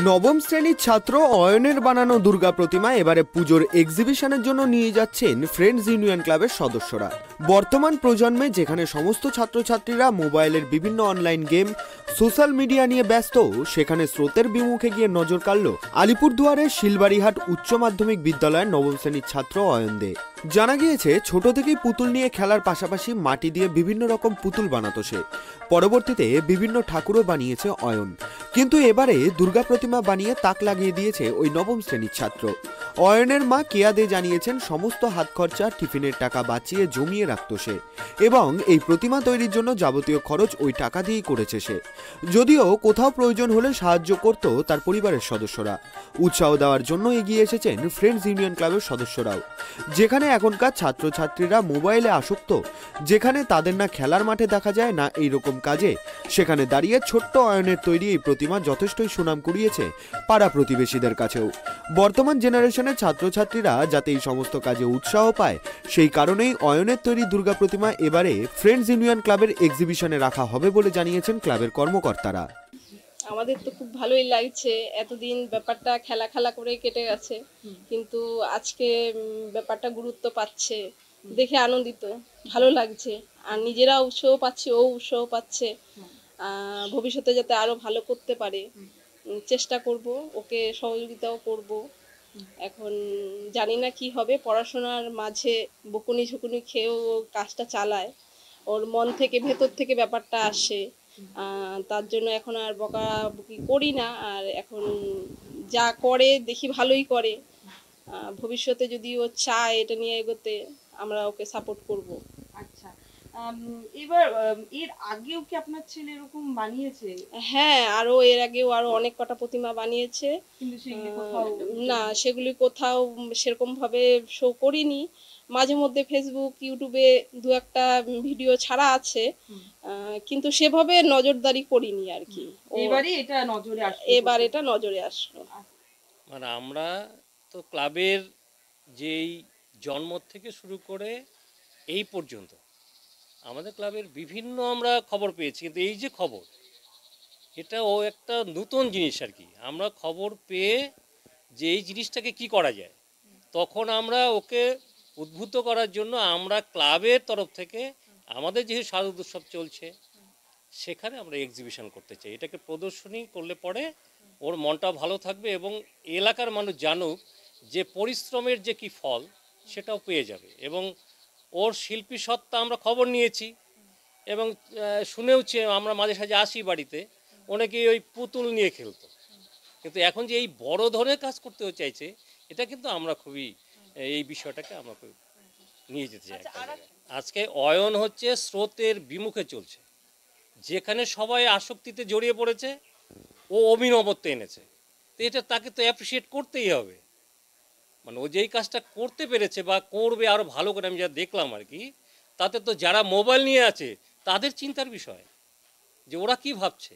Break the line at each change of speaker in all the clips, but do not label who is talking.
নবম শ্রেণীর ছাত্র অয়নের বানানো দুর্গা প্রতিমা এবারে পুজোর এক্সিবিশনের জন্য নিয়ে যাচ্ছেন ফ্রেন্ডস ইউনিয়ন ক্লাবের সদস্যরা। বর্তমান প্রজন্মে যেখানে সমস্ত ছাত্রছাত্রীরা মোবাইলের বিভিন্ন অনলাইন গেম, সোশ্যাল মিডিয়া নিয়ে ব্যস্ত, সেখানে স্রোতের বিমুখে গিয়ে নজর কাড়ল আলিপুরদুয়ারের শিলবাড়িহাট উচ্চ মাধ্যমিক বিদ্যালয়ের নবম শ্রেণীর ছাত্র অয়ন দে। জানা গিয়েছে ছোট থেকেই পুতুল নিয়ে খেলার পাশাপাশি মাটি দিয়ে বিভিন্ন রকম পুতুল বানাতো সে। পরবর্তীতে বিভিন্ন ঠাকুরও বানিয়েছে অয়ন, কিন্তু এবারে দুর্গা প্রতিমা বানিয়ে তাক লাগিয়ে দিয়েছে ওই নবম শ্রেণীর ছাত্র। অয়নের মা কেয়া দে জানিয়েছেন সমস্ত হাত খরচা টিফিনের টাকা বাঁচিয়ে জমিয়ে রাখত সে, এবং এই প্রতিমা তৈরির জন্য যাবতীয় খরচ ওই টাকা দিয়েই করেছে সে। যদিও কোথাও প্রয়োজন হলে সাহায্য করত তার পরিবারের সদস্যরা। উৎসাহ দেওয়ার জন্য এগিয়ে এসেছেন ফ্রেন্ডস ইউনিয়ন ক্লাবের সদস্যরাও। যেখানে এখনকার ছাত্রছাত্রীরা মোবাইলে আসক্ত, যেখানে তাদের না খেলার মাঠে দেখা যায় না এইরকম কাজে, সেখানে দাঁড়িয়ে ছোট্ট অয়নের তৈরি এই প্রতিমা যথেষ্টই সুনাম কুড়িয়েছে পাড়া প্রতিবেশীদের কাছেও। বর্তমান জেনারেশনের ছাত্রছাত্রীরা যাতে এই সমস্ত কাজে উৎসাহ পায়, সেই কারণেই অয়নের তৈরি দুর্গা প্রতিমা এবারে ফ্রেন্ডস ইউনিয়ন ক্লাবের এক্সিবিশনে রাখা হবে বলে জানিয়েছেন ক্লাবের কর্মকর্তারা।
আমাদের তো খুব ভালোই লাগছে, এতদিন ব্যাপারটা খেলা খেলা করে কেটে গেছে, কিন্তু আজকে ব্যাপারটা গুরুত্ব পাচ্ছে দেখে আনন্দিত, ভালো লাগছে। আর নিজেরা উৎসাহ পাচ্ছে, ও উৎসাহ পাচ্ছে, ভবিষ্যতে যাতে আরো ভালো করতে পারে চেষ্টা করব, ওকে সহযোগিতাও করব। এখন জানি না কি হবে, পড়াশোনার মাঝে বকুনি ঝুকুনি খেয়েও কাজটা চালায়, ওর মন থেকে ভেতর থেকে ব্যাপারটা আসে। তার জন্য এখন আর বকাবকি করি না, আর এখন যা করে দেখি ভালোই করে। ভবিষ্যতে যদি ও চায় এটা নিয়ে এগোতে, আমরা ওকে সাপোর্ট করব।
আচ্ছা, এবার এর আগেও কি আপনার ছেলে এরকম বানিয়েছে?
হ্যাঁ, এর আগেও আরো অনেক কটা প্রতিমা বানিয়েছে,
কিন্তু সেগুলি কোথাও
না, সেগুলি কোথাও সেরকম ভাবে শো করিনি। মাঝে মধ্যে ফেসবুক, ইউটিউবে দু একটা ভিডিও ছাড়া আছে, কিন্তু সেভাবে নজরদারি করিনি আর কি।
এবারে এটা নজরে আসলো,
এবার এটা নজরে আসলো।
মানে আমরা তো ক্লাবের যেই জন্ম থেকে শুরু করে এই পর্যন্ত আমাদের ক্লাবের বিভিন্ন আমরা খবর পেয়েছি, কিন্তু এই যে খবর, এটা ও একটা নতুন জিনিস আর কি। আমরা খবর পেয়ে যে এই জিনিসটাকে কি করা যায়, তখন আমরা ওকে উদ্বুদ্ধ করার জন্য আমরা ক্লাবের তরফ থেকে আমাদের যেহেতু শারদ উৎসব চলছে, সেখানে আমরা এক্সিবিশন করতে চাই। এটাকে প্রদর্শনী করলে পরে ওর মনটা ভালো থাকবে এবং এলাকার মানুষ জানুক যে পরিশ্রমের যে কি ফল সেটাও পেয়ে যাবে। এবং ওর শিল্পী সত্তা আমরা খবর নিয়েছি এবং শুনেওছি, আমরা মাঝে সাঝে আসি বাড়িতে, অনেকেই ওই পুতুল নিয়ে খেলতো, কিন্তু এখন যে এই বড় ধরনের কাজ করতেও চাইছে, এটা কিন্তু আমরা খুবই এই বিষয়টাকে আমরা নিয়ে যেতে চাই। আজকে অয়ন হচ্ছে স্রোতের বিমুখে চলছে, যেখানে সবাই আসক্তিতে জড়িয়ে পড়েছে, ও অভিনবত্ব এনেছে, তো এটা তাকে তো অ্যাপ্রিসিয়েট করতেই হবে। মানে ও যেই কাজটা করতে পেরেছে বা করবে আরও ভালো করে, আমি যা দেখলাম আর কি, তাতে তো যারা মোবাইল নিয়ে আছে তাদের চিন্তার বিষয় যে ওরা কি ভাবছে।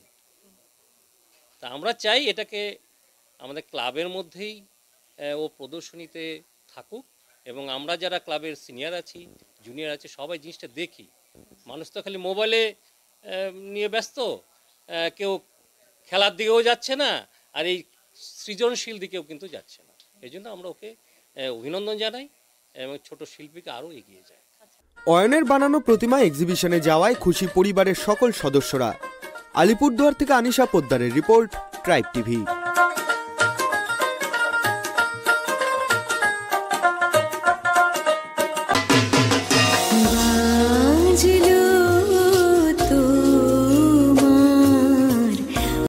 তা আমরা চাই এটাকে আমাদের ক্লাবের মধ্যেই ও প্রদর্শনীতে থাকুক, এবং আমরা যারা ক্লাবের সিনিয়র আছি, জুনিয়র আছে, সবাই জিনিসটা দেখি। মানুষ তো খালি মোবাইলে নিয়ে ব্যস্ত, কেউ খেলার দিকেও যাচ্ছে না, আর এই সৃজনশীল দিকেও কিন্তু যাচ্ছে না। এই জন্য আমরা ওকে অভিনন্দন জানাই এবং ছোট শিল্পীকে আরও এগিয়ে যায়।
অয়নের বানানো প্রতিমা এক্সিবিশনে যাওয়ায় খুশি পরিবারের সকল সদস্যরা। আলিপুরদুয়ার থেকে আনিশা পোদ্দারের রিপোর্ট, ট্রাইব টিভি।